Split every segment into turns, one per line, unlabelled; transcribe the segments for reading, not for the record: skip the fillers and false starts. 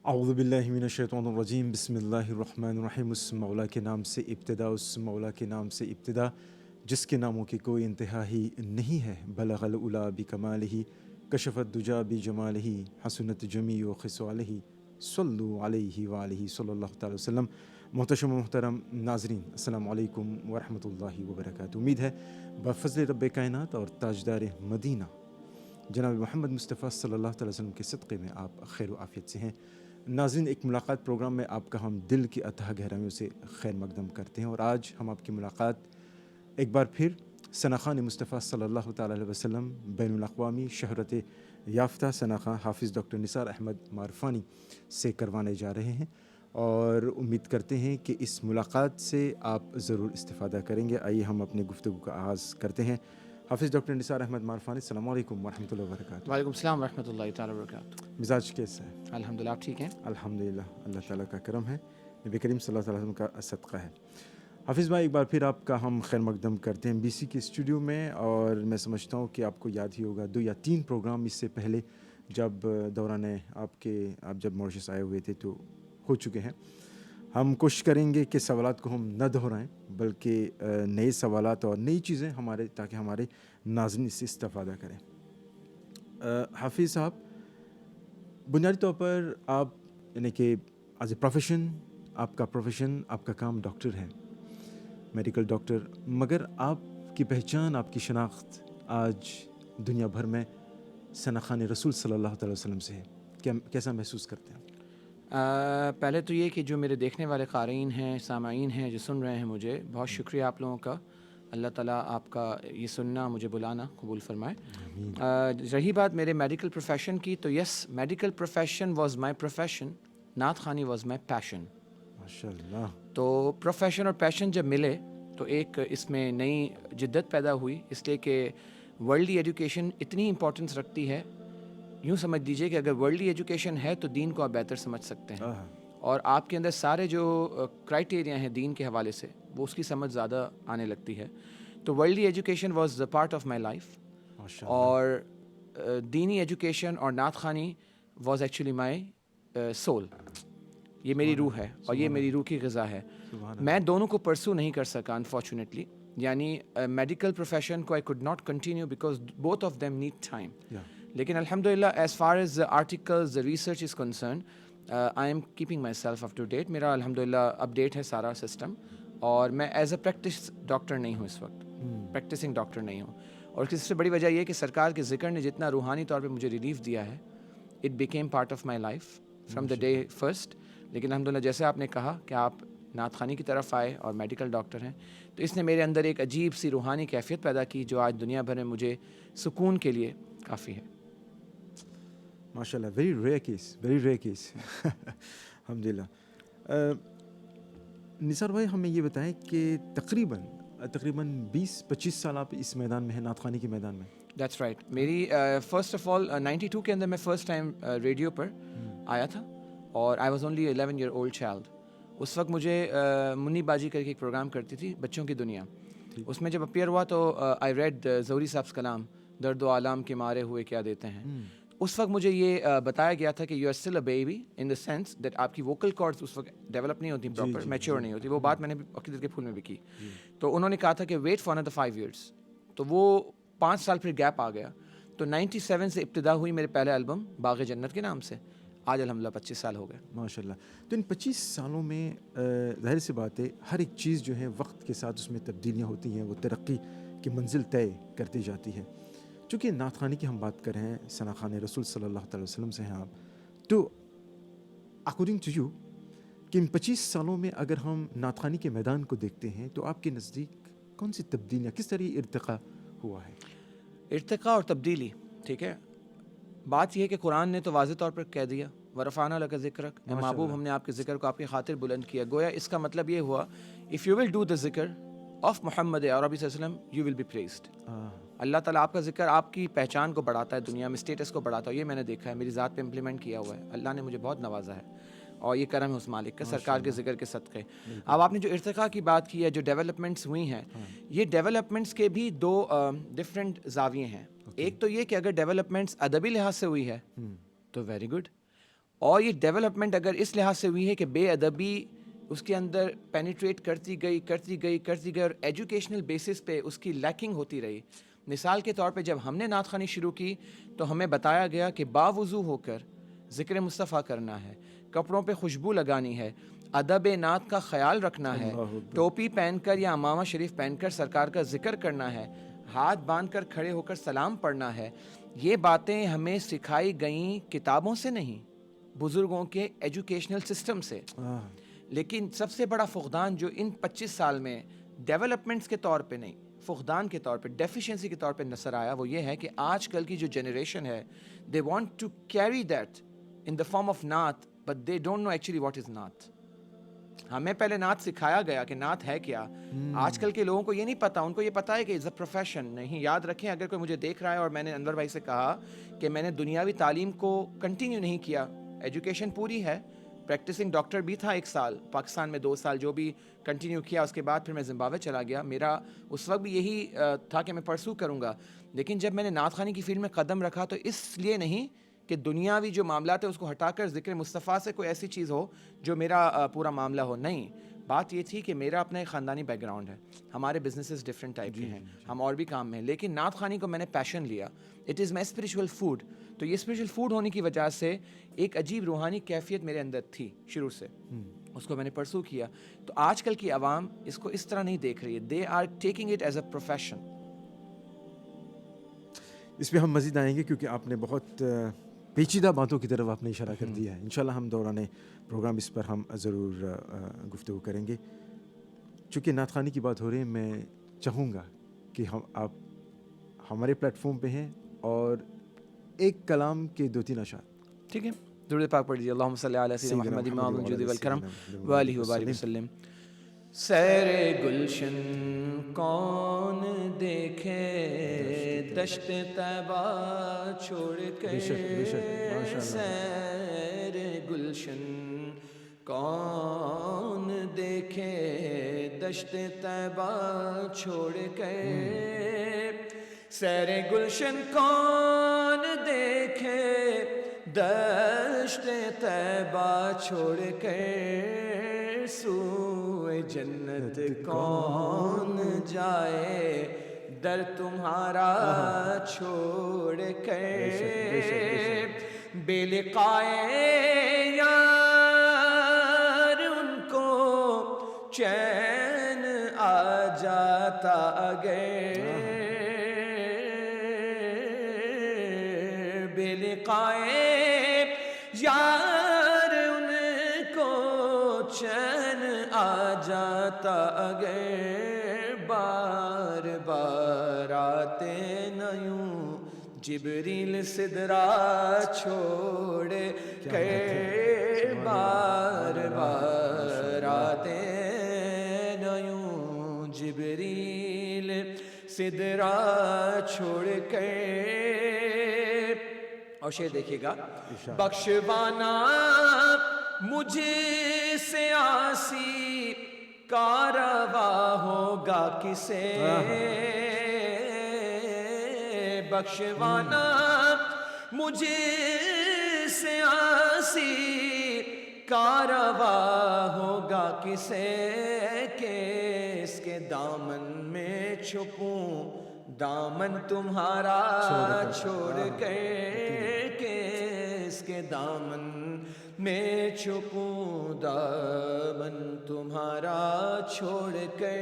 اعوذ باللہ من الشیطان الرجیم بسم اللہ الرحمن الرحیم. اس مولا کے نام سے ابتدا، اس مولا کے نام سے ابتدا جس کے ناموں کی کوئی انتہا ہی نہیں ہے. بلغ العلا بکمالہ، کشف الدجا بجمالہ، حسنت جمیع خصالہ، صلو علیہ وآلہ صلی اللہ تعالی وسلم. محتشم و محترم ناظرین، السلام علیکم ورحمۃ اللہ وبرکاتہ. امید ہے بفضل رب کائنات اور تاجدار مدینہ جناب محمد مصطفیٰ صلی اللہ تعالی وسلم کے صدقے میں آپ خیر و عافیت سے ہیں. ناظرین، ایک ملاقات پروگرام میں آپ کا ہم دل کی اتھاہ گہرائیوں سے خیر مقدم کرتے ہیں، اور آج ہم آپ کی ملاقات ایک بار پھر ثناخوان مصطفیٰ صلی اللہ تعالی علیہ وسلم بین الاقوامی شہرت یافتہ ثناخواں حافظ ڈاکٹر نثار احمد معرفانی سے کروانے جا رہے ہیں، اور امید کرتے ہیں کہ اس ملاقات سے آپ ضرور استفادہ کریں گے. آئیے ہم اپنے گفتگو کا آغاز کرتے ہیں. حافظ ڈاکٹر نثار احمد معرفانی، السلام علیکم ورحمۃ اللہ وبرکاتہ.
وعلیکم السلام ورحمۃ اللہ تعالیٰ وبرکاتہ.
مزاج کیسا ہے؟
الحمدللہ، آپ ٹھیک ہیں؟
الحمدللہ، اللہ تعالیٰ کا کرم ہے، نبی کریم صلی اللہ علیہ وسلم کا صدقہ ہے. حافظ بھائی، ایک بار پھر آپ کا ہم خیر مقدم کرتے ہیں بی سی کے اسٹوڈیو میں، اور میں سمجھتا ہوں کہ آپ کو یاد ہی ہوگا 2 یا 3 پروگرام اس سے پہلے جب دوران آپ جب ماریشس آئے ہوئے تھے تو ہو چکے ہیں. ہم کوشش کریں گے کہ سوالات کو ہم نہ دہرائیں، بلکہ نئے سوالات اور نئی چیزیں تاکہ ہمارے ناظرین اس سے استفادہ کریں. حافظ صاحب، بنیادی طور پر آپ یعنی کہ ایز اے پروفیشن، آپ کا کام ڈاکٹر ہے، میڈیکل ڈاکٹر، مگر آپ کی پہچان، آپ کی شناخت آج دنیا بھر میں ثناخوان رسول صلی اللہ تعالی وسلم سے ہے. کیسا محسوس کرتے ہیں؟
پہلے تو یہ کہ جو میرے دیکھنے والے قارئین ہیں، سامعین ہیں، جو سن رہے ہیں مجھے، بہت شکریہ آپ لوگوں کا. اللہ تعالیٰ آپ کا یہ سننا، مجھے بلانا قبول فرمائے. رہی بات میرے میڈیکل پروفیشن کی، تو yes, medical profession was my profession, نعت خوانی واز مائی پیشن.
ماشاء اللہ.
تو پروفیشن اور پیشن جب ملے تو ایک اس میں نئی جدت پیدا ہوئی، اس لیے کہ ورلڈلی ایجوکیشن اتنی امپورٹنس رکھتی ہے. یوں سمجھ دیجئے کہ اگر ورلڈلی ایجوکیشن ہے تو دین کو آپ بہتر سمجھ سکتے ہیں، اور آپ کے اندر سارے جو کرائٹیریا ہیں دین کے حوالے سے، وہ اس کی سمجھ زیادہ آنے لگتی ہے. تو worldly education was the part of my life, اور دینی ایجوکیشن اور نعت خوانی واز ایکچولی مائی سول. یہ میری روح ہے اور یہ میری روح کی غذا ہے. میں دونوں کو پرسو نہیں کر سکا انفارچونیٹلی، یعنی میڈیکل پروفیشن کو I could not continue because both of them need time. لیکن الحمدللہ as far as articles research is concerned, I am keeping myself up to date. میرا الحمدللہ اپ ڈیٹ ہے سارا سسٹم، اور میں ایز اے پریکٹس ڈاکٹر نہیں ہوں اس وقت، پریکٹسنگ ڈاکٹر نہیں ہوں. اور اس سے بڑی وجہ یہ کہ سرکار کے ذکر نے جتنا روحانی طور پہ مجھے ریلیف دیا ہے، it became part of my life from the day first. لیکن الحمدللہ جیسے آپ نے کہا کہ آپ نعت خوانی کی طرف آئے اور میڈیکل ڈاکٹر ہیں، تو اس نے میرے اندر ایک عجیب سی روحانی کیفیت پیدا کی جو آج دنیا بھر میں مجھے سکون کے لیے کافی ہے.
ماشاء اللہ، ویری ریئر کیس الحمدللہ. نثار بھائی، ہمیں یہ بتائیں کہ تقریباً 20-25 سال آپ اس میدان میں ہیں، نعت خوانی کے میدان میں.
That's right. میری فرسٹ آف آل 92 کے اندر میں فرسٹ ٹائم ریڈیو پر آیا تھا، اور I was only 11 year old child. اس وقت مجھے منی باجی کر کے ایک پروگرام کرتی تھی، بچوں کی دنیا. اس میں جب اپیئر ہوا تو آئی ریڈ زوری صاحب کلام، درد و آلام کے مارے ہوئے کیا دیتے ہیں. اس وقت مجھے یہ بتایا گیا تھا کہ you are still a baby in the sense that آپ کی ووکل کارڈز اس وقت ڈیولپ نہیں ہوتی، پراپر میچور نہیں ہوتی. وہ بات میں نے عقیدت کے پھول میں بھی کی. تو انہوں نے کہا تھا کہ ویٹ فار another 5 years. تو وہ 5 سال پھر گیپ آ گیا. تو 97 سے ابتدا ہوئی میرے پہلے البم باغ جنت کے نام سے. آج الحمدللہ 25 سال ہو گئے. ماشاء اللہ.
تو ان 25 سالوں میں ظاہر سی بات ہے ہر ایک چیز جو ہے وقت کے ساتھ اس میں تبدیلیاں ہوتی ہیں، وہ ترقی کی منزل طے کرتی جاتی ہے. چونکہ نعت خوانی کی ہم بات کر رہے ہیں، ثناخوان رسول صلی اللہ تعالی وسلم سے ہیں آپ، تو اکارڈنگ ٹو یو کہ ان 25 سالوں میں اگر ہم نعت خوانی کے میدان کو دیکھتے ہیں تو آپ کے نزدیک کون سی تبدیلیاں، کس طرح ارتقاء ہوا ہے؟
ارتقاء اور تبدیلی، ٹھیک ہے. بات یہ ہے کہ قرآن نے تو واضح طور پر کہہ دیا ورفعنا لک ذکرک، اے محبوب ہم نے آپ کے ذکر کو آپ کی خاطر بلند کیا. گویا اس کا مطلب یہ ہوا if you will do the ذکر آف محمد عربی صلی اللہ علیہ وسلم یو ول بی پریزڈ. اللہ تعالیٰ آپ کا ذکر آپ کی پہچان کو بڑھاتا ہے، دنیا میں اسٹیٹس کو بڑھاتا ہے. یہ میں نے دیکھا ہے، میری ذات پہ امپلیمنٹ کیا ہوا ہے. اللہ نے مجھے بہت نوازا ہے، اور یہ کرم ہے اس مالک کا، سرکار کے ذکر کے صدقے. اب آپ نے جو ارتقاء کی بات کی ہے، جو ڈیولپمنٹس ہوئی ہیں، یہ ڈیولپمنٹس کے بھی 2 ڈفرینٹ زاویے ہیں. ایک تو یہ کہ اگر ڈیولپمنٹس ادبی لحاظ سے ہوئی ہے تو ویری گڈ، اور یہ ڈیولپمنٹ اگر اس لحاظ سے ہوئی ہے کہ بے ادبی اس کے اندر پینیٹریٹ کرتی گئی اور ایجوکیشنل بیسس پہ اس کی لیکنگ ہوتی رہی. مثال کے طور پہ جب ہم نے نعت خوانی شروع کی تو ہمیں بتایا گیا کہ باوضو ہو کر ذکر مصطفیٰ کرنا ہے, کپڑوں پہ خوشبو لگانی ہے, ادب نعت کا خیال رکھنا ہے, ٹوپی پہن کر یا امامہ شریف پہن کر سرکار کا ذکر کرنا ہے, ہاتھ باندھ کر کھڑے ہو کر سلام پڑھنا ہے. یہ باتیں ہمیں سکھائی گئیں کتابوں سے نہیں, بزرگوں کے ایجوکیشنل سسٹم سے. لیکن سب سے بڑا فقدان جو ان 25 سال میں ڈیولپمنٹس کے طور پہ نہیں, فقدان کے طور پہ, ڈیفیشنسی کے طور پہ نظر آیا, وہ یہ ہے کہ آج کل کی جو جنریشن ہے they want to carry that in the form of نعت but they don't know actually what is نعت. ہمیں پہلے نعت سکھایا گیا کہ نعت ہے کیا. آج کل کے لوگوں کو یہ نہیں پتا, ان کو یہ پتا ہے کہ اٹس اے پروفیشن. نہیں, یاد رکھیں اگر کوئی مجھے دیکھ رہا ہے اور میں نے انور بھائی سے کہا کہ میں نے دنیاوی تعلیم کو کنٹینیو نہیں کیا, ایجوکیشن پوری ہے, پریکٹسنگ ڈاکٹر بھی تھا 1 سال, پاکستان میں 2 سال جو بھی کنٹینیو کیا, اس کے بعد پھر میں زمبابوے چلا گیا. میرا اس وقت بھی یہی تھا کہ میں پرسو کروں گا. لیکن جب میں نے نعت خوانی کی فیلڈ میں قدم رکھا تو اس لیے نہیں کہ دنیاوی جو معاملات ہیں اس کو ہٹا کر ذکر مصطفیٰ سے کوئی ایسی چیز ہو جو میرا پورا معاملہ ہو. نہیں, بات یہ تھی کہ میرا اپنا ایک خاندانی بیک گراؤنڈ ہے, ہمارے بزنسز ڈفرینٹ ٹائپ کے ہیں, ہم اور بھی کام میں ہیں, لیکن نعت خوانی کو میں نے پیشن لیا. It is my spiritual food. تو یہ اسپریچول فوڈ ہونے کی وجہ سے ایک عجیب روحانی کیفیت میرے اندر تھی شروع سے, اس کو میں نے پرسو کیا. تو آج کل کی عوام اس کو اس طرح نہیں دیکھ رہی ہے, they are taking it as a profession.
اس پہ ہم مزید آئیں گے کیونکہ آپ نے بہت پیچیدہ باتوں کی طرف آپ نے اشارہ کر دیا ہے. انشاءاللہ ہم دوران پروگرام اس پر ہم ضرور گفتگو کریں گے. چونکہ نعت خوانی کی بات ہو رہی ہے, میں چاہوں گا کہ آپ ہمارے پلیٹ فارم پہ ہیں اور ایک کلام کے 2-3 اشعار.
ٹھیک ہے, درود پاک پڑھ دیجیے. اللہم صلی علی سیدنا محمد مع الوجود والکرم وآلہ وبارک وسلم. سیر گلشن کون دیکھے دشت طیبہ چھوڑ کے, سیر گلشن کون دیکھے دشت طیبہ چھوڑ کے, سیر گلشن کون دیکھے دشت طیبہ چھوڑ کے, سوئے جنت کون جائے در تمہارا چھوڑ کے, بے لقائے یار ان کو چین آ جاتا اگر, بے لقائے یار ان کو چین آ جاتا اگر, بار بار آتے نہ یوں جبریل سدرا چھوڑ کے, بار بار آتے نہ یوں جبریل سدرا چھوڑ کے. اور شعر دیکھیے گا, بخشوانا مجھے سے آسی کارواں ہوگا کسے, بخشوانا مجھے سے آسی کارواں ہوگا کسے, کہ اس کے دامن میں چھپوں دامن تمہارا چھوڑ کے, کہ اس کے دامن میں چھپوں دامن تمہارا چھوڑ کے.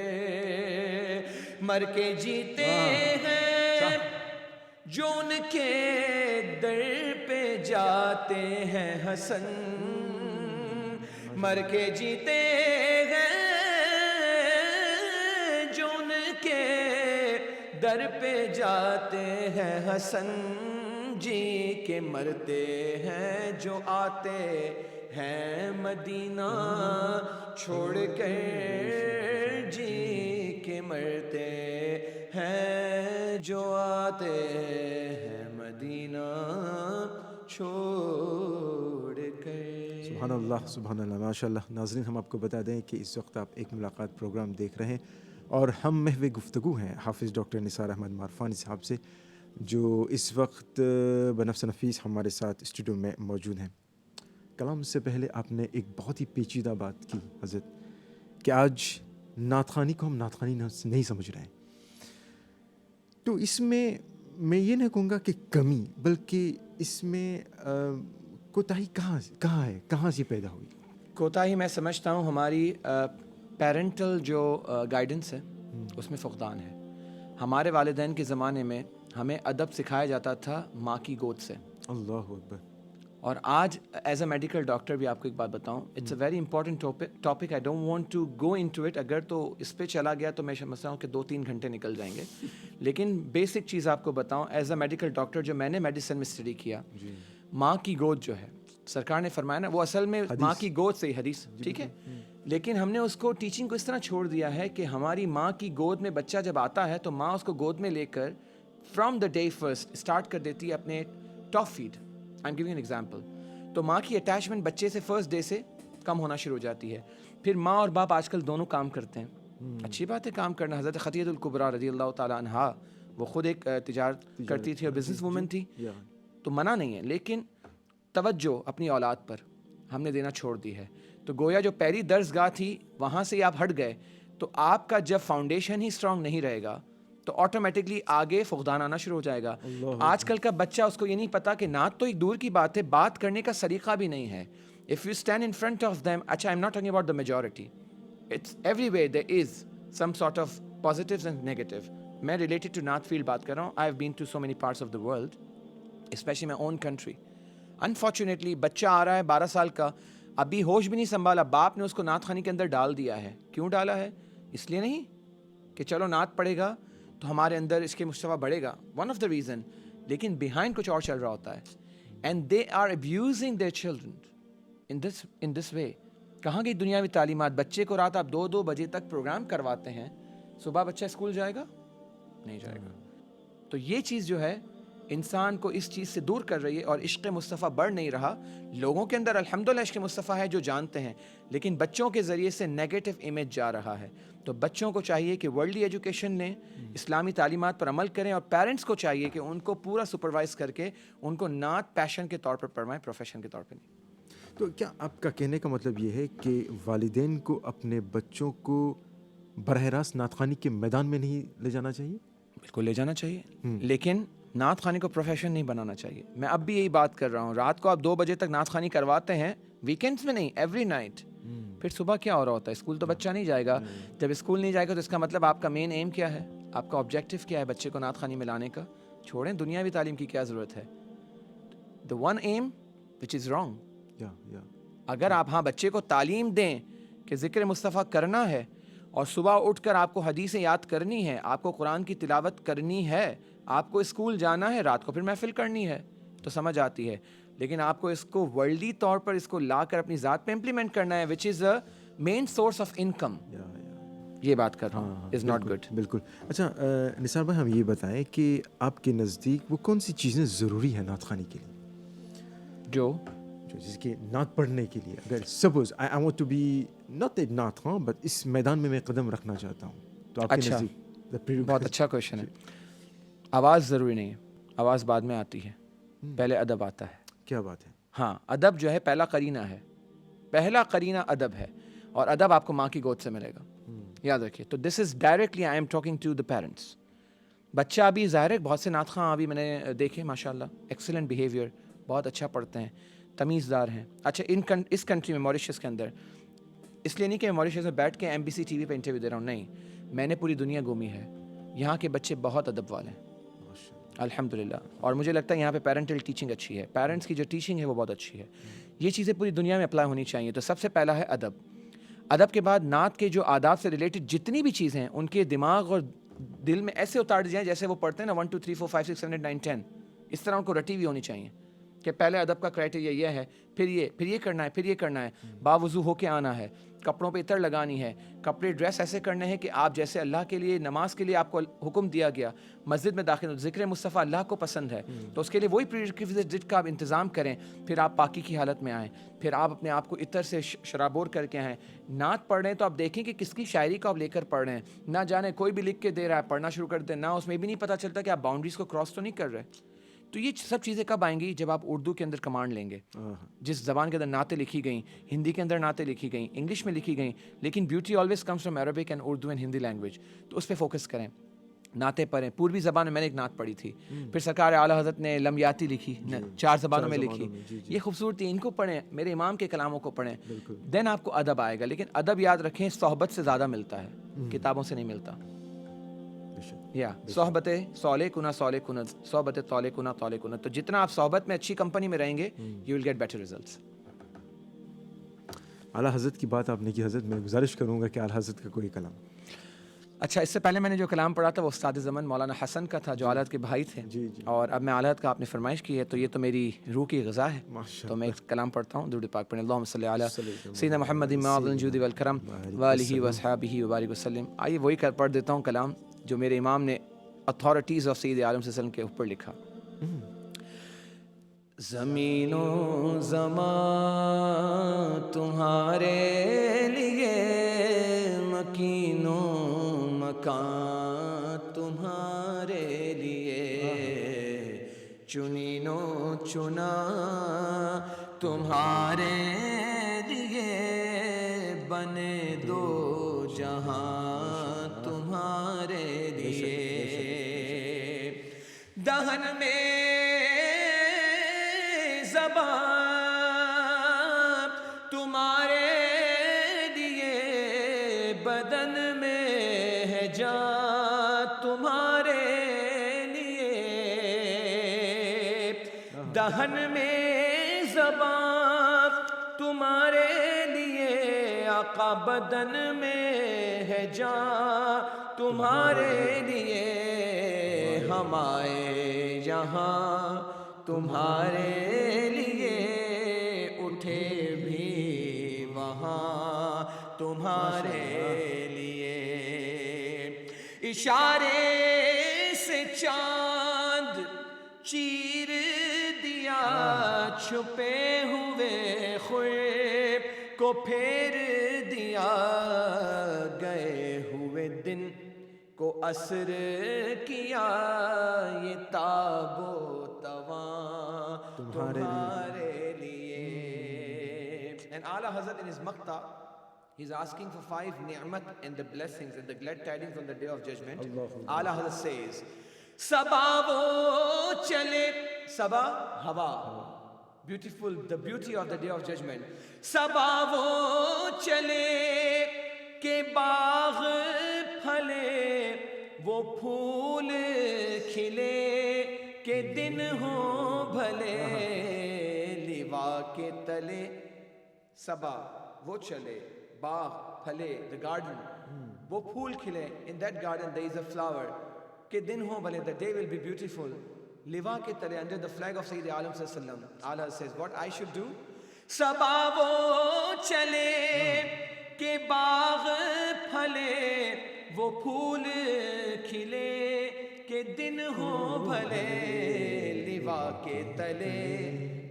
مر کے جیتے ہیں جو ان کے در پہ جاتے ہیں حسن, مر کے جیتے ہیں جو ان کے در پہ جاتے ہیں حسن, جی کے مرتے ہیں جو آتے ہیں مدینہ چھوڑ کے, جی کے مرتے ہیں جو آتے ہیں مدینہ چھوڑ کے.
سبحان اللہ, سبحان اللہ, ماشاء اللہ. ناظرین, ہم آپ کو بتا دیں کہ اس وقت آپ ایک ملاقات پروگرام دیکھ رہے ہیں اور ہم محو گفتگو ہیں حافظ ڈاکٹر نثار احمد معرفانی صاحب سے, جو اس وقت بنفس نفیس ہمارے ساتھ اسٹوڈیو میں موجود ہیں. کلام سے پہلے آپ نے ایک بہت ہی پیچیدہ بات کی حضرت کہ آج نعت خوانی کو ہم نعت خوانی نہیں سمجھ رہے ہیں. تو اس میں یہ نہیں کہوں گا کہ کمی، بلکہ اس میں کوتاہی کہاں ہے، کہاں سے پیدا ہوئی؟
کوتاہی میں سمجھتا ہوں ہماری پیرنٹل جو گائیڈنس ہے اس میں فقدان ہے. ہمارے والدین کے زمانے میں ہمیں ادب سکھایا جاتا تھا ماں کی گود سے.
اللہ اکبر.
اور آج ایز اے میڈیکل ڈاکٹر بھی آپ کو ایک بات بتاؤں، it's a very important topic. I don't want to go into it. اگر تو اس پہ چلا گیا تو میں سمجھتا ہوں کہ 2-3 گھنٹے نکل جائیں گے. لیکن بیسک چیز آپ کو بتاؤں، ایز اے میڈیکل ڈاکٹر جو میں نے میڈیسن میں اسٹڈی کیا، ماں کی گود جو ہے سرکار نے فرمایا نا، وہ اصل میں ماں کی گود سے ہی حدیث، ٹھیک ہے. لیکن ہم نے اس کو ٹیچنگ کو اس طرح چھوڑ دیا ہے کہ ہماری ماں کی گود میں بچہ جب آتا ہے تو ماں اس کو گود میں لے کر from the day first start کر دیتی ہے اپنے top feed. I am giving an example. تو ماں کی اٹیچمنٹ بچے سے فرسٹ ڈے سے کم ہونا شروع ہو جاتی ہے. پھر ماں اور باپ آج کل دونوں کام کرتے ہیں. اچھی بات ہے کام کرنا. حضرت خدیجہ الکبریٰ رضی اللہ تعالیٰ عنہا، وہ خود ایک تجارت کرتی تھی اور بزنس وومن تھی، تو منع نہیں ہے، لیکن توجہ اپنی اولاد پر ہم نے دینا چھوڑ دی ہے. تو گویا جو پہلی درسگاہ تھی وہاں سے آپ ہٹ گئے، تو آپ کا جب فاؤنڈیشن ہی اسٹرانگ نہیں رہے گا تو آٹومیٹکلی آگے فقدان آنا شروع ہو جائے گا. آج کل کا بچہ، اس کو یہ نہیں پتا کہ نعت تو ایک دور کی بات ہے، بات کرنے کا سلیقہ بھی نہیں ہے. If you stand in front of them, اچھا I am not talking about the majority, it's every way there is some sort of positives and negative. میں ریلیٹڈ ٹو نعت فیلڈ بات کر رہا ہوں. I have been to so many parts of the world, especially my own country. Unfortunately بچہ آ رہا ہے 12 سال کا، ابھی ہوش بھی نہیں سنبھالا، باپ نے اس کو نعت خوانی کے اندر ڈال دیا ہے. کیوں ڈالا ہے؟ اس لیے نہیں کہ چلو نعت پڑھے گا تو ہمارے اندر اس کے مشتبہ بڑھے گا، ون آف دا ریزن. لیکن بیہائنڈ کچھ اور چل رہا ہوتا ہے. And they are abusing their children in this way. کہاں گئی دنیاوی تعلیمات؟ بچے کو رات آپ 2 بجے تک پروگرام کرواتے ہیں، صبح بچہ اسکول جائے گا؟ نہیں جائے گا. تو یہ چیز جو ہے انسان کو اس چیز سے دور کر رہی ہے اور عشق مصطفیٰ بڑھ نہیں رہا. لوگوں کے اندر الحمدللہ عشق مصطفیٰ ہے جو جانتے ہیں، لیکن بچوں کے ذریعے سے نیگیٹو امیج جا رہا ہے. تو بچوں کو چاہیے کہ ورلڈلی ایجوکیشن نے اسلامی تعلیمات پر عمل کریں، اور پیرنٹس کو چاہیے کہ ان کو پورا سپروائز کر کے ان کو نعت پیشن کے طور پر پڑھوائیں، پروفیشن کے طور پہ نہیں.
تو کیا آپ کا کہنے کا مطلب یہ ہے کہ والدین کو اپنے بچوں کو براہ راست نعت خوانی کے میدان میں نہیں لے جانا چاہیے؟
بالکل لے جانا چاہیے، لیکن نعت خوانی کو پروفیشن نہیں بنانا چاہیے. میں اب بھی یہی بات کر رہا ہوں. رات کو آپ 2 بجے تک نعت خوانی کرواتے ہیں، ویکینڈس میں نہیں، ایوری نائٹ. پھر صبح کیا ہو رہا ہوتا ہے؟ اسکول تو بچہ نہیں جائے گا. جب اسکول نہیں جائے گا تو اس کا مطلب آپ کا مین ایم کیا ہے؟ آپ کا آبجیکٹو کیا ہے بچے کو نعت خوانی میں لانے کا؟ چھوڑیں دنیاوی تعلیم کی کیا ضرورت ہے. The one am which is wrong. اگر آپ بچے کو تعلیم دیں کہ ذکر مصطفیٰ کرنا ہے، اور صبح اٹھ کر آپ کو حدیثیں یاد کرنی ہے، آپ کو قرآن کی تلاوت کرنی ہے، آپ کو اسکول جانا ہے، رات کو پھر محفل کرنی ہے، تو سمجھ آتی ہے. لیکن آپ کو اس کو ورلڈی طور پر اس کو لا کر اپنی ذات پہ امپلیمنٹ کرنا ہے، وچ از اے مین سورس آف انکم. یہ بات کر رہا ہوں، از ناٹ گڈ.
بالکل. اچھا نثار بھائی، ہم یہ بتائیں کہ آپ کے نزدیک وہ کون سی چیزیں ضروری ہیں نعت خوانی کے لیے، جو جس کے نعت پڑھنے کے لیے، اگر suppose I want to be not a نعت خواں بٹ اس میدان میں کدم رکھنا چاہتا ہوں، تو آپ کے نزدیک؟
بہت اچھا کوشچن ہے. آواز ضروری نہیں ہے، آواز بعد میں آتی ہے، پہلے ادب آتا ہے.
کیا بات ہے.
ہاں، ادب جو ہے پہلا قرینہ ہے، پہلا قرینہ ادب ہے، اور ادب آپ کو ماں کی گود سے ملے گا، یاد رکھیے. تو this is directly I am talking to the parents. بچہ ابھی ظاہر ہے بہت سے نعت خواں ابھی میں نے دیکھے ماشاء اللہ، ایکسیلنٹ بیہیویئر، بہت اچھا پڑھتے ہیں، تمیزدار ہیں. اچھا اس کنٹری میں ماریشس کے اندر، اس لیے نہیں کہ میں ماریشس میں بیٹھ کے MBC TV پہ انٹرویو دے رہا ہوں، نہیں، میں نے پوری دنیا گھومی ہے. یہاں کے بچے بہت ادب والے ہیں الحمدللہ، اور مجھے لگتا ہے یہاں پہ پیرنٹل ٹیچنگ اچھی ہے، پیرنٹس کی جو ٹیچنگ ہے وہ بہت اچھی ہے. یہ چیزیں پوری دنیا میں اپلائی ہونی چاہیے. تو سب سے پہلا ہے ادب. ادب کے بعد نعت کے جو آداب سے ریلیٹڈ جتنی بھی چیزیں ہیں ان کے دماغ اور دل میں ایسے اتار دی جائیں جیسے وہ پڑھتے ہیں نا 1 2 3 4 5 6 7 8 9 10، اس طرح ان کو رٹی ہوئی ہونی چاہیے کہ پہلے ادب کا کرائٹیریا یہ ہے، پھر یہ کرنا ہے، پھر یہ کرنا ہے، باوضو ہو کے آنا ہے، کپڑوں پہ عطر لگانی ہے، کپڑے ڈریس ایسے کرنے ہیں کہ آپ جیسے اللہ کے لیے نماز کے لیے آپ کو حکم دیا گیا، مسجد میں داخل ذکر مصطفیٰ اللہ کو پسند ہے، تو اس کے لیے وہی پریریکوزٹ کا آپ انتظام کریں. پھر آپ پاکی کی حالت میں آئیں، پھر آپ اپنے آپ کو عطر سے شرابور کر کے آئیں. نعت پڑھ رہے ہیں تو آپ دیکھیں کہ کس کی شاعری کو آپ لے کر پڑھ رہے ہیں، نہ جانے کوئی بھی لکھ کے دے رہا ہے، پڑھنا شروع کر دیں، نہ اس میں بھی نہیں پتہ چلتا کہ آپ باؤنڈریز کو کراس تو نہیں کر رہے. تو یہ سب چیزیں کب آئیں گی؟ جب آپ اردو کے اندر کمانڈ لیں گے. جس زبان کے اندر نعتیں لکھی گئیں، ہندی کے اندر نعتیں لکھی گئیں، انگلش میں لکھی گئیں، لیکن beauty always comes from Arabic and Urdu and Hindi language. تو اس پہ فوکس کریں، نعتیں پڑھیں. پوروی زبان میں نے ایک نعت پڑھی تھی، پھر سرکار اعلیٰ حضرت نے لمیاتی لکھی، 4 زبانوں میں لکھی. یہ خوبصورتی، ان کو پڑھیں، میرے امام کے کلاموں کو پڑھیں، دین آپ کو ادب آئے گا. لیکن ادب یاد رکھیں صحبت سے زیادہ ملتا ہے، کتابوں سے نہیں ملتا. یا صحبت صالح کنا صالح کنا، صحبت طالع کنا طالع کنا. تو جتنا آپ صحبت میں اچھی کمپنی میں رہیں گے، you will get better results.
اعلیٰ حضرت کی بات آپ نے کی حضرت، میں گزارش کروں گا کہ اعلیٰ حضرت کا کوئی کلام.
اچھا، اس سے پہلے میں نے جو کلام پڑھا تھا وہ استاد زمن مولانا حسن کا تھا، جو اعلیٰ حضرت کے بھائی تھے. اور اب میں اعلیٰ حضرت کا آپ نے فرمائش کی ہے تو یہ تو میری روح کی غذا ہے. تو میں ایک کلام پڑھتا ہوں، درود پاک پڑھیں. اللہم صلی علی سیدنا محمد معظم الجود والکرم وآلہ وصحبہ وبارک وسلم. آئیے وہی پڑھ دیتا ہوں کلام جو میرے امام نے اتھارٹیز آف سید عالم صلی اللہ علیہ وسلم کے اوپر لکھا. زمین و زمان تمہارے لیے، مکین و مکان تمہارے لیے، چنین و چنا تمہارے لیے، بنے دو جہاں تمہارے لیے. دہن میں زبان تمہارے لیے، بدن میں ہے جان تمہارے لیے. دہن میں زبان تمہارے لیے، آقا بدن میں ہے جان تمہارے لیے. ہم آئے یہاں تمہارے لیے، اٹھے بھی وہاں تمہارے لیے. اشارے سے چاند چیر دیا، چھپے ہوئے خواب کو پھیر دیا، گئے ہوئے دن کو عصر کیا، یہ تاب و تواں تمہارے لیے. And Ala Hazrat in his Maqta, he's asking for 5 ni'mat and the blessings and the glad tidings on the day of judgment. Ala Hazrat says, Saba wo chale, Saba hawa, beautiful, the beauty of the day of judgment. Saba wo chale ke baagh pھلے، وہ پھول کھلے کہ دن ہوں بھلے، لیوا کے تلے. صبا وہ چلے، باغ پھلے، the garden، وہ پھول کھلے. in that garden there is a flower، کہ دن ہوں بھلے، the day will be beautiful. لیوا کے تلے، under the flag of Sayyid Alam Sallallahu Alaihi Wasallam. Allah says what I should do. صبا وہ چلے کہ باغ پھلے، وہ پھول کھلے کہ دن ہو بھلے، لیوا کے تلے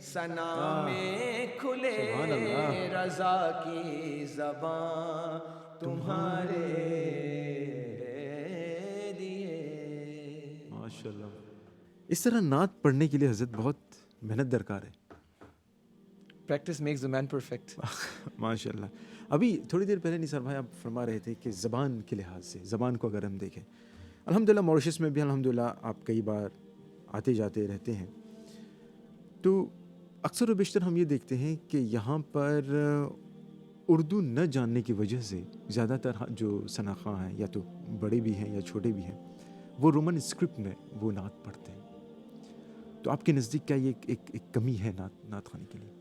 ثنا میں کھلے، رضا کی زبان تمہارے لیے.
ماشاءاللہ. اس طرح نعت پڑھنے کے لیے حضرت بہت محنت درکار ہے.
Practice makes the man perfect.
ماشاءاللہ. ابھی تھوڑی دیر پہلے نثار بھائی آپ فرما رہے تھے کہ زبان کے لحاظ سے، زبان کو اگر ہم دیکھیں، الحمدللہ موریشس میں بھی الحمدللہ آپ کئی بار آتے جاتے رہتے ہیں، تو اکثر و بیشتر ہم یہ دیکھتے ہیں کہ یہاں پر اردو نہ جاننے کی وجہ سے زیادہ تر جو ثناخواں ہیں، یا تو بڑے بھی ہیں یا چھوٹے بھی ہیں، وہ رومن اسکرپٹ میں وہ نعت پڑھتے ہیں. تو آپ کے نزدیک کیا یہ ایک کمی ہے نعت خوانی کے لیے؟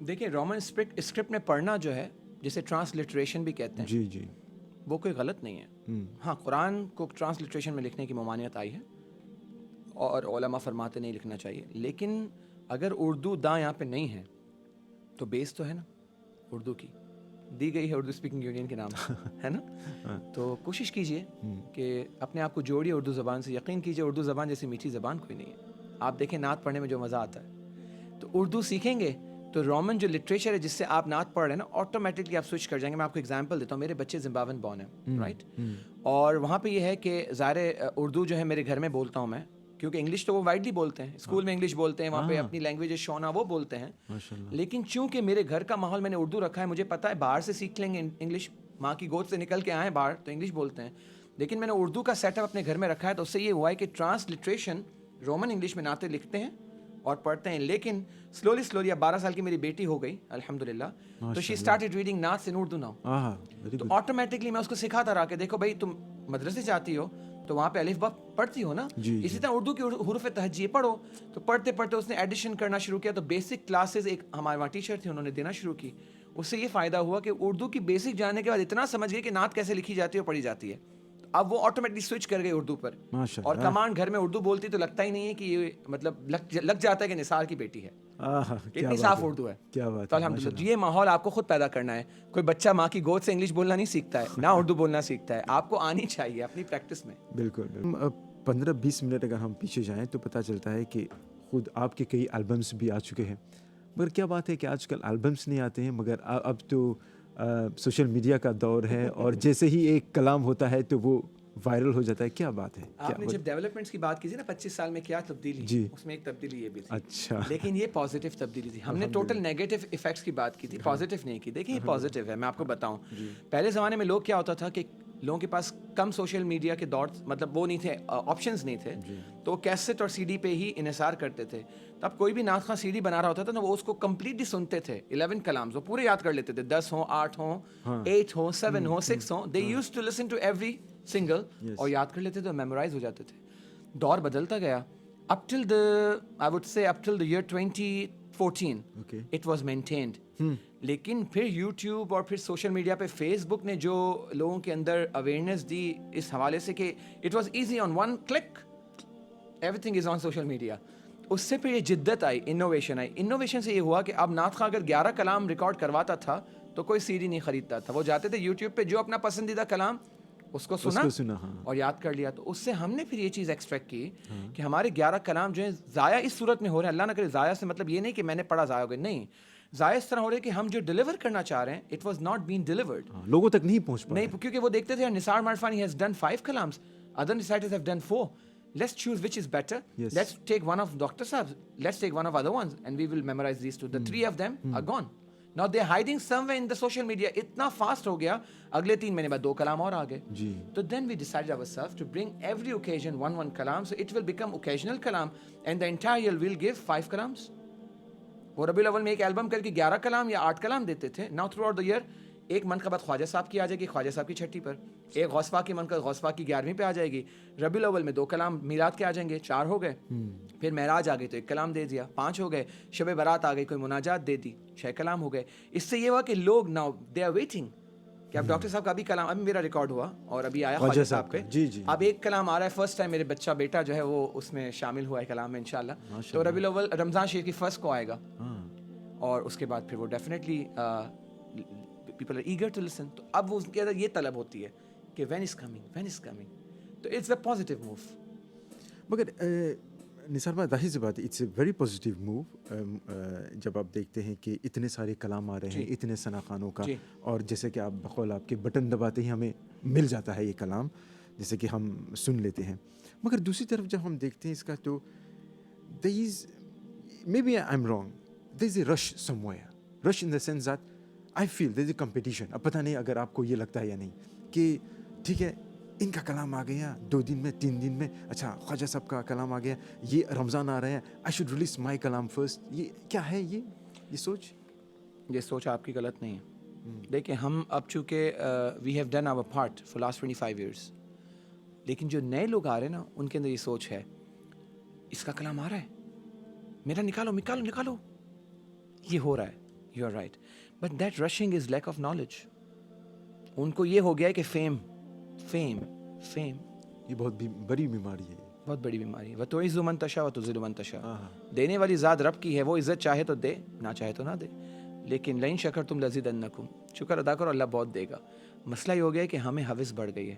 دیکھیں، رومن اسکرپٹ میں پڑھنا جو ہے، جسے ٹرانسلیٹریشن بھی کہتے ہیں،
جی جی،
وہ کوئی غلط نہیں ہے. ہاں، قرآن کو ٹرانسلیٹریشن میں لکھنے کی ممانعت آئی ہے اور علماء فرماتے نہیں لکھنا چاہیے. لیکن اگر اردو داں یہاں پہ نہیں ہے تو بیس تو ہے نا، اردو کی دی گئی ہے اردو اسپیکنگ یونین کے نام ہے نا. تو کوشش کیجئے کہ اپنے آپ کو جوڑیے اردو زبان سے. یقین کیجئے اردو زبان جیسی میٹھی زبان کوئی نہیں ہے. آپ دیکھیں نعت پڑھنے میں جو مزہ آتا ہے، تو اردو سیکھیں گے تو رومن جو لٹریچر ہے جس سے آپ نعت پڑھ رہے ہیں نا، آٹومیٹکلی آپ سوئچ کر جائیں گے. میں آپ کو ایگزامپل دیتا ہوں. میرے بچے زمبابوین بورن ہیں، رائٹ، اور وہاں پہ یہ ہے کہ ظاہر اردو جو ہے میرے گھر میں بولتا ہوں میں، کیونکہ انگلش تو وہ وائڈلی بولتے ہیں, اسکول میں انگلش بولتے ہیں, وہاں پہ اپنی لینگویج شونا وہ بولتے ہیں, لیکن چونکہ میرے گھر کا ماحول میں نے اردو رکھا ہے, مجھے پتا ہے باہر سے سیکھ لیں گے انگلش, ماں کی گود سے نکل کے آئے باہر تو انگلش بولتے ہیں, لیکن میں نے اردو کا سیٹ اپ اپنے گھر میں رکھا ہے, تو اس سے یہ ہوا ہے کہ ٹرانسلٹریشن رومن انگلش میں نعتیں لکھتے ہیں اور پڑھتے ہیں, لیکن سلولی اب 12 سال کی میری بیٹی ہو گئی الحمدللہ, تو شی اسٹارٹڈ ریڈنگ نعتس ان اردو ناؤ, تو آٹومیٹکلی میں اس کو سکھاتا رہا کہ دیکھو بھائی تم مدرسے جاتی ہو تو وہاں پہ الف با پڑھتی ہو نا, اسی طرح اردو کی حروف تہجی پڑھو, تو پڑھتے پڑھتے اس نے ایڈیشن کرنا شروع کیا, تو بیسک کلاسز ایک ہمارے وہاں ٹیچر تھے انہوں نے دینا شروع کی, اس سے یہ فائدہ ہوا کہ اردو کی بیسک جاننے کے بعد اتنا سمجھ گئے کہ نعت کیسے لکھی جاتی ہے اور پڑھی جاتی ہے, اب وہ آٹومیٹکلی سوئچ کر گئے اردو پر, اور کمانڈ گھر میں اردو بولتی تو لگتا ہی نہیں ہے کہ یہ مطلب لگ جاتا ہے کہ نثار کی بیٹی ہے, اتنی صاف اردو ہے. تو الحمدللہ یہ ماحول آپ کو خود پیدا کرنا ہے, کوئی بچہ ماں کی گود سے انگلش بولنا نہیں سیکھتا ہے, نہ اردو بولنا سیکھتا ہے, آپ کو آنی چاہیے اپنی پریکٹس میں.
بالکل. 15-20 منٹ اگر ہم پیچھے جائیں تو پتہ چلتا ہے کہ خود آپ کے کئی البمس بھی آ چکے ہیں, مگر کیا بات ہے کہ آج کل البمس نہیں آتے ہیں, مگر اب تو سوشل میڈیا کا دور ہے, اور جیسے ہی ایک کلام ہوتا ہے تو وہ وائرل ہو جاتا ہے. کیا بات ہے,
آپ نے جب ڈیولپمنٹس کی بات کی تھی نا 25 سال میں کیا تبدیلی,
جی,
اس میں ایک تبدیلی یہ بھی تھی.
اچھا,
لیکن یہ پازیٹیو تبدیلی تھی, ہم نے ٹوٹل نیگیٹو ایفیکٹس کی بات کی تھی, پازیٹیو نہیں کی. دیکھیں یہ پازیٹیو ہے, میں آپ کو بتاؤں. پہلے زمانے میں لوگ کیا ہوتا تھا کہ لوگوں کے پاس کم سوشل میڈیا کے دور, مطلب وہ نہیں تھے, آپشنز نہیں تھے, تو کیسٹ اور سی ڈی پہ ہی انحصار کرتے تھے. تب کوئی بھی نعت خواں سی ڈی بنا رہا ہوتا تھا نا, وہ اس کو کمپلیٹلی سنتے تھے, 11 کلامز وہ پورے یاد کر لیتے تھے, 10 ہوں, 8 ہوں, 8 ہوں, 7 ہوں, 6 ہوں, they use to listen to every single, اور یاد کر لیتے تھے, میمورائز ہو جاتے تھے. دور بدلتا گیا, up till the year 2014 it was maintained. لیکن پھر یوٹیوب اور پھر سوشل میڈیا پہ فیس بک نے جو لوگوں کے اندر اویئرنیس دی اس حوالے سے کہ it was easy on one click, everything is on social media, اس سے پھر یہ جدت آئی, انوویشن آئی. انوویشن سے یہ ہوا کہ اب نعت خواں اگر 11 کلام ریکارڈ کرواتا تھا تو کوئی سی ڈی نہیں خریدتا تھا, وہ جاتے تھے یوٹیوب پہ, جو اپنا پسندیدہ کلام اس کو سنا اور یاد کر لیا. تو اس سے ہم نے پھر یہ چیز ایکسپیکٹ کی کہ ہمارے 11 کلام جو ہیں ضائع اس صورت میں ہو رہے ہیں, اللہ نہ کرے ضائع سے مطلب یہ نہیں کہ میں نے پڑھا ضائع ہو گئے, نہیں, ضائع اس طرح ہو رہے کہ ہم جو ڈیلیور کرنا چاہ رہے ہیں it was not been delivered,
لوگوں تک نہیں پہنچ پا,
نہیں, کیونکہ وہ دیکھتے تھے نثار مارفانی ہیز ڈن 5 کلامز, other reciters have done 4, let's choose which is better, let's take one of Dr. Saab, let's take one of other ones and we will memorize these two. The 3 of them are gone. Now they're hiding somewhere in the social media. اتنا fast ہو گیا, اگلے 3 مہینے بعد 2 کلام اور آگے. تو then we decided ourselves to bring every occasion one kalam, so it will become occasional kalam and the entire year we'll give 5 kalams. وہ ربیع الاول میں ایک البم کر کے 11 کلام یا 8 کلام دیتے تھے. Now throughout the year ایک منقبت خواجہ صاحب کی آ جائے گی, خواجہ صاحب کی چھٹی پر, ایک غوث پاک کی منقبت غوث پاک کی 11ویں پہ آ جائے گی, ربیع الاول میں 2 کلام میلاد کے آ جائیں گے, 4 ہو گئے, پھر معراج آ گئی تو 1 کلام دے دیا, 5 ہو گئے, شب برات آ گئی کوئی مناجات دے دی, 6 کلام ہو گئے. اس سے یہ ہوا کہ لوگ ناؤ دے آر ویٹنگ کہ اب ڈاکٹر صاحب کا بھی کلام, ابھی میرا ریکارڈ ہوا اور ابھی آیا خواجہ صاحب پہ, اب 1 کلام آ رہا ہے, فرسٹ ٹائم میرے بیٹا جو ہے وہ اس میں شامل ہوا ہے کلام میں انشاءاللہ. تو ربیع الاول رمضان شریف کی فرسٹ کو آئے گا, اور اس کے بعد پھر وہ definitely people are eager to listen. تو اب وہ اس کے اندر یہ طلب ہوتی ہے کہ when is coming, تو it's a positive move.
مگر نثار بھائی ظاہر سی بات ہے, it's a very positive move. جب آپ دیکھتے ہیں کہ اتنے سارے کلام آ رہے ہیں اتنے ثنا خانوں کا, اور جیسے کہ آپ بقول آپ کے بٹن دباتے ہی ہمیں مل جاتا ہے یہ کلام, جیسے کہ ہم سن لیتے ہیں. مگر دوسری طرف جب ہم دیکھتے ہیں اس کا, تو there is, maybe I'm wrong, there is a rush somewhere, rush in the sense that I feel there is a competition. اب پتہ نہیں اگر آپ کو یہ لگتا ہے یا نہیں کہ ٹھیک ہے ان کا کلام آ گیا 2 دن میں 3 دن میں, اچھا خواجہ صاحب کا کلام آ گیا, یہ رمضان آ رہے ہیں, I should release my کلام first. یہ کیا ہے یہ سوچ؟
یہ سوچ آپ کی غلط نہیں ہے. دیکھیں ہم اب چونکہ we have done our part for last 25 years, لیکن جو نئے لوگ آ رہے ہیں نا ان کے اندر یہ سوچ ہے اس کا کلام آ رہا ہے, میرا نکالو, یہ ہو رہا ہے. You are right. But that rushing is lack of knowledge. ان کو یہ ہو گیا ہے کہ فیم
یہ بہت بڑی بیماری ہے,
بہت بڑی بیماری ہے. وَتُعِزُّ مَن تَشَاءُ وَتُذِلُّ مَن تَشَاءُ, دینے والی ذات رب کی ہے, وہ عزت چاہے تو دے, نہ چاہے تو نہ دے. لیکن لَئِن شَكَرْتُمْ لَأَزِيدَنَّكُمْ, شکر ادا کرو اللہ بہت دے گا. مسئلہ یہ ہو گیا ہے کہ ہمیں ہوس بڑھ گئی ہے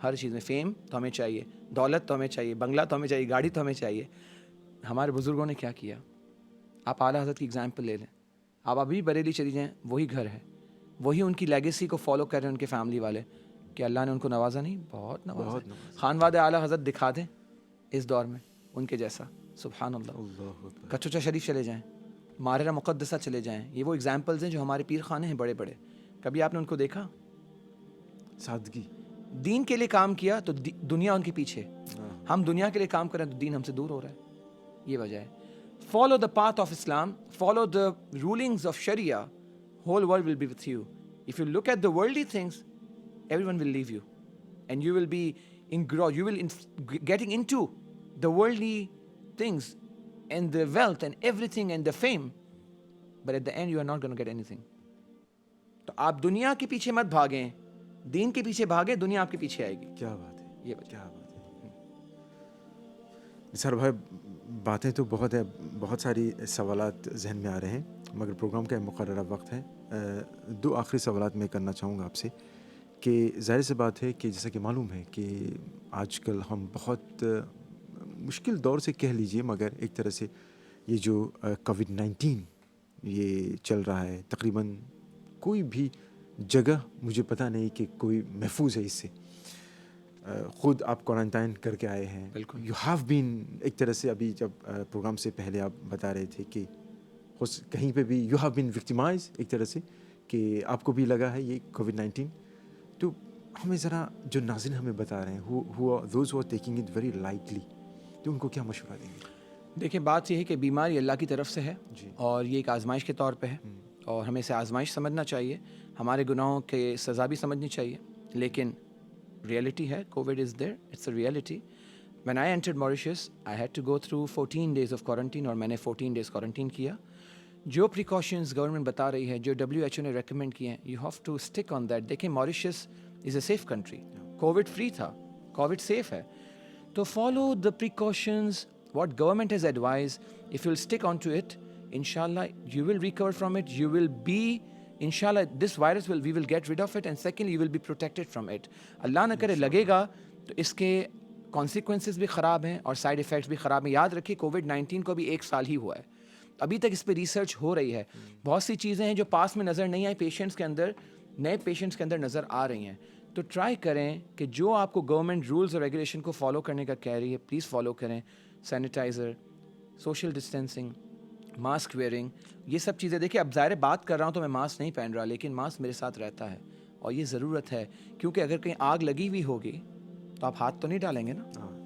ہر چیز میں. فیم تو ہمیں چاہیے, دولت تو ہمیں چاہیے, بنگلہ تو ہمیں چاہیے, گاڑی تو ہمیں چاہیے. ہمارے بزرگوں نے کیا کیا, آپ اعلیٰ حضرت کی اگزامپل لے لیں, آپ ابھی بریلی چلی جائیں, وہی گھر ہے, وہی ان کی لیگیسی کو فالو کر رہے ہیں ان کے فیملی والے, کہ اللہ نے ان کو نوازا نہیں, بہت نوازا. خانواد اعلیٰ حضرت دکھا دیں اس دور میں, ان کے جیسا. سبحان اللہ.
اللہ اکبر.
کچوچا شریف چلے جائیں, ماررہ مقدسہ چلے جائیں, یہ وہ ایگزامپلز ہیں جو ہمارے پیر خانے ہیں بڑے بڑے. کبھی آپ نے ان کو دیکھا؟
سادگی.
دین کے لیے کام کیا تو دنیا ان کے پیچھے. ہم دنیا کے لیے کام کریں تو دین ہم سے دور ہو رہا ہے. یہ وجہ ہے. Follow the path of Islam, follow the rulings of Shariah, whole world will be with you. If you look at the worldly things, everyone will leave you and you will be you will getting into the worldly things and the wealth and everything and the fame, but at the end you are not going to get anything. تو آپ دنیا کے پیچھے مت بھاگیں, دین کے پیچھے بھاگیں, دنیا آپ کے پیچھے آئے گی.
کیا بات ہے,
یہ وجہ.
کیا بات ہے. نثار بھائی باتیں تو بہت ہے, بہت ساری سوالات ذہن میں آ رہے ہیں, مگر پروگرام کا مقررہ وقت ہے. 2 آخری سوالات میں کرنا چاہوں گا آپ سے کہ ظاہر سی بات ہے کہ جیسا کہ معلوم ہے کہ آج کل ہم بہت مشکل دور سے کہہ لیجئے, مگر ایک طرح سے یہ جو کووڈ-19 یہ چل رہا ہے, تقریباً کوئی بھی جگہ مجھے پتہ نہیں کہ کوئی محفوظ ہے اس سے. خود آپ کوارنٹائن کر کے آئے ہیں.
بالکل.
یو ہیو بین, ایک طرح سے ابھی جب پروگرام سے پہلے آپ بتا رہے تھے کہ کہیں پہ بھی یو ہیو بین وکٹیمائز, ایک طرح سے کہ آپ کو بھی لگا ہے یہ کووڈ-19. تو ہمیں ذرا جو ناظرین ہمیں بتا رہے ہیں those who are taking it very lightly, تو ان کو کیا مشورہ دیں گے؟
دیکھیں بات یہ ہے کہ بیماری اللہ کی طرف سے ہے
جی.
اور یہ ایک آزمائش کے طور پہ ہے, اور ہمیں اسے آزمائش سمجھنا چاہیے. ہمارے گناہوں کے سزا بھی سمجھنی چاہیے, لیکن ریئلٹی ہے, Covid is there, it's a reality. When I entered Mauritius, I had to go through 14 days of quarantine, اور میں نے 14 days quarantine کیا. جو precautions گورنمنٹ بتا رہی ہے, جو WHO نے ریکمینڈ کیے ہیں, you have to stick on that. دیکھیں Mauritius is a safe country. Covid free تھا, کووڈ سیف ہے. تو follow the precautions what government has advised. If you'll stick on to it, inshallah you will recover from it. You will be, inshallah this virus we will get rid of it, and secondly you will be protected from it. اللہ نہ کرے لگے گا تو اس کے consequences بھی خراب ہیں اور side effects بھی خراب ہیں. یاد رکھیے کووڈ-19 کو بھی 1 سال ہی ہوا ہے, ابھی تک اس پہ ریسرچ ہو رہی ہے. بہت سی چیزیں ہیں جو پاس میں نظر نہیں آئی, پیشنٹس کے اندر, نئے پیشنٹس کے اندر نظر آ رہی ہیں. تو ٹرائی کریں کہ جو آپ کو گورنمنٹ رولز اور ریگولیشن کو فالو کرنے کا کہہ رہی ہے, پلیز فالو کریں. Sanitiser, social distancing, mask wearing, یہ سب چیزیں. دیکھیں اب ظاہر بات کر رہا ہوں تو میں ماسک نہیں پہن رہا, لیکن ماسک میرے ساتھ رہتا ہے اور یہ ضرورت ہے, کیونکہ اگر کہیں آگ لگی ہوئی ہوگی تو آپ ہاتھ تو نہیں ڈالیں گے نا,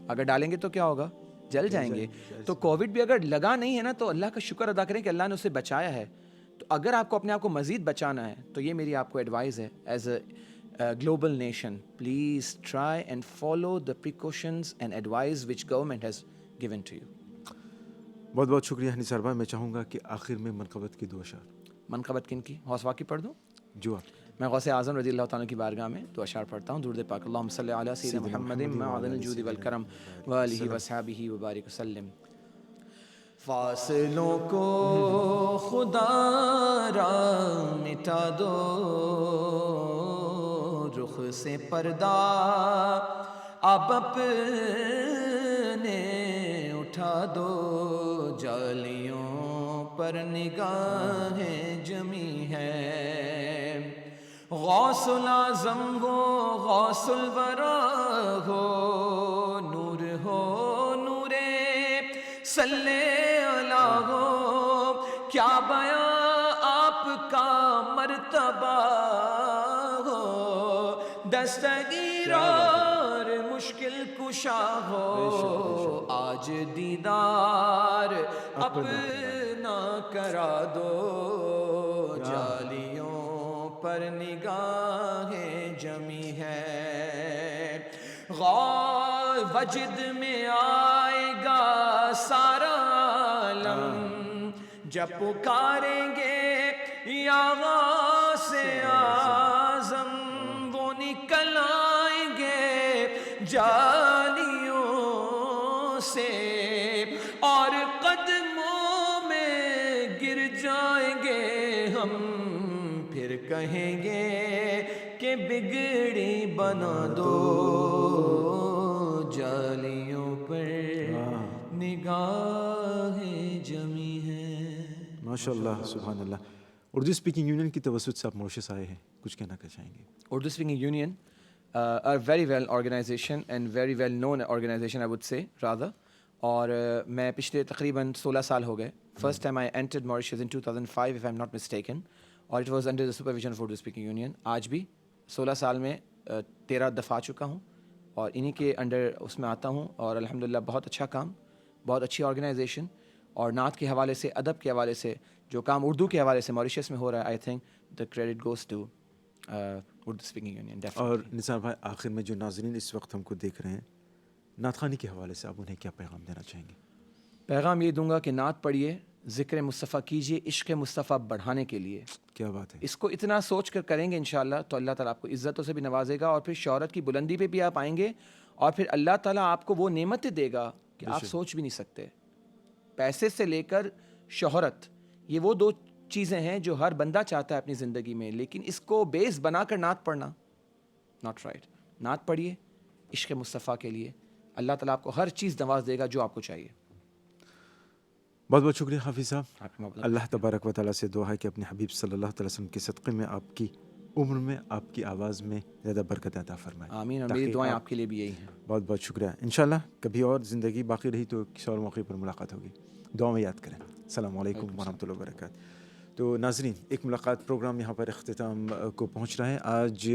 اگر ڈالیں گے تو کیا ہوگا, جل جائیں گے. تو کووڈ بھی اگر لگا نہیں ہے نا تو اللہ کا شکر ادا کریں کہ اللہ نے اسے بچایا ہے. تو اگر آپ کو اپنے آپ کو مزید بچانا ہے تو یہ میری آپ کو ایڈوائز ہے as a global nation, please try and follow the precautions and advice which government has given to you.
بہت بہت شکریہ نثار بھائی. میں چاہوں گا کہ آخر میں منقبت کی 2 اشعار.
منقبت کن کی؟ غوث پاک کی پڑھ دوں؟
جو آپ.
میں غوث اعظم رضی اللہ تعالیٰ کی بارگاہ میں 2 اشعار پڑھتا ہوں. درود پاک اللہم صلی علی سیدنا محمد معدن الجود والکرم وآلہ وصحبہ وبارک وسلم. فاصلوں کو خدا را مٹا دو, رخ سے پردہ اب اپنے اٹھا دو, جالیوں پر نگاہیں جمی ہے. غوث العظم ہو, غوث الورا ہو, نور ہو, نور صلی اللہ ہو, کیا بیاں آپ کا مرتبہ ہو, دستگیر اور مشکل کشا ہو, آج دیدار اپنا کرا دو, جالیوں پر نگاہیں جمی ہے. وجد میں آئے گا سارا عالم جب پکاریں گے یا غوث اعظم, وہ نکل آئیں گے جالیوں سے اور قدموں میں گر جائیں گے ہم, پھر کہیں گے کہ بگڑی بنا دو, جالیوں پر نگاہیں جمی ہیں.
ماشاء اللہ, سبحان اللہ. اردو اسپیکنگ یونین کی توسط سے آپ موریشس آئے ہیں, کچھ کہنا چاہیں گے؟
Urdu Speaking Union, a very well organization and very well known organization I would say rather, اور میں پچھلے تقریباً 16 سال ہو گئے. First time I entered Mauritius in 2005 if I am not mistaken, اور it was under the supervision of Urdu speaking union. آج بھی 16 سال میں 13 دفعہ آ چکا ہوں اور انہی کے انڈر اس میں آتا ہوں, اور الحمدللہ بہت اچھا کام, بہت اچھی آرگنائزیشن, اور نعت کے حوالے سے, ادب کے حوالے سے جو کام اردو کے حوالے سے ماریشیس میں ہو رہا ہے, I think the credit goes to Urdu speaking union.
اور نثار بھائی, آخر میں جو ناظرین اس وقت ہم کو دیکھ رہے ہیں, نعت خوانی کے حوالے سے آپ انہیں کیا پیغام دینا چاہیں گے؟
پیغام یہ دوں گا کہ نعت پڑھیے, ذکر مصطفیٰ کیجیے عشق مصطفیٰ بڑھانے کے لیے.
کیا بات ہے.
اس کو اتنا سوچ کر کریں گے انشاءاللہ تو اللہ تعالیٰ آپ کو عزتوں سے بھی نوازے گا, اور پھر شہرت کی بلندی پہ بھی آپ آئیں گے, اور پھر اللہ تعالیٰ آپ کو وہ نعمتیں دے گا کہ آپ سوچ بھی نہیں سکتے. پیسے سے لے کر شہرت, یہ وہ دو چیزیں ہیں جو ہر بندہ چاہتا ہے اپنی زندگی میں, لیکن اس کو بیس بنا کر نعت پڑھنا ناٹ رائٹ. نعت پڑھیے عشق مصطفیٰ کے لیے, اللہ تعالیٰ آپ کو ہر چیز نواز دے گا جو آپ کو چاہیے.
بہت بہت شکریہ حافظ صاحب. اللہ تبارک و تعالیٰ سے دعا ہے کہ اپنے حبیب صلی اللہ علیہ وسلم کے صدقے میں آپ کی عمر میں, آپ کی آواز میں زیادہ برکت عطا فرمائے.
آمین, اور میری دعائیں آپ کے لیے بھی یہی ہیں.
بہت بہت شکریہ. انشاءاللہ کبھی اور زندگی باقی رہی تو کسی اور موقع پر ملاقات ہوگی. دعا میں یاد کریں. السلام علیکم ورحمۃ اللہ وبرکاتہ. تو ناظرین, ایک ملاقات پروگرام یہاں پر اختتام کو پہنچ رہا ہے. آج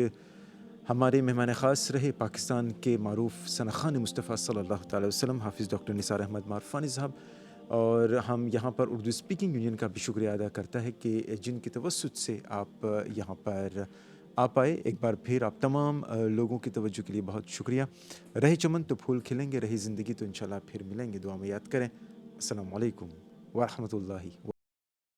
ہمارے مہمان خاص رہے پاکستان کے معروف ثناخوان مصطفیٰ صلی اللہ تعالی وسلم حافظ ڈاکٹر نثار احمد معرفانی صاحب, اور ہم یہاں پر اردو اسپیکنگ یونین کا بھی شکریہ ادا کرتا ہے کہ جن کے توسط سے آپ یہاں پر آ پائے. ایک بار پھر آپ تمام لوگوں کی توجہ کے لیے بہت شکریہ. رہے چمن تو پھول کھلیں گے, رہی زندگی تو انشاءاللہ پھر ملیں گے. دعا میں یاد کریں. السلام علیکم ورحمۃ اللہ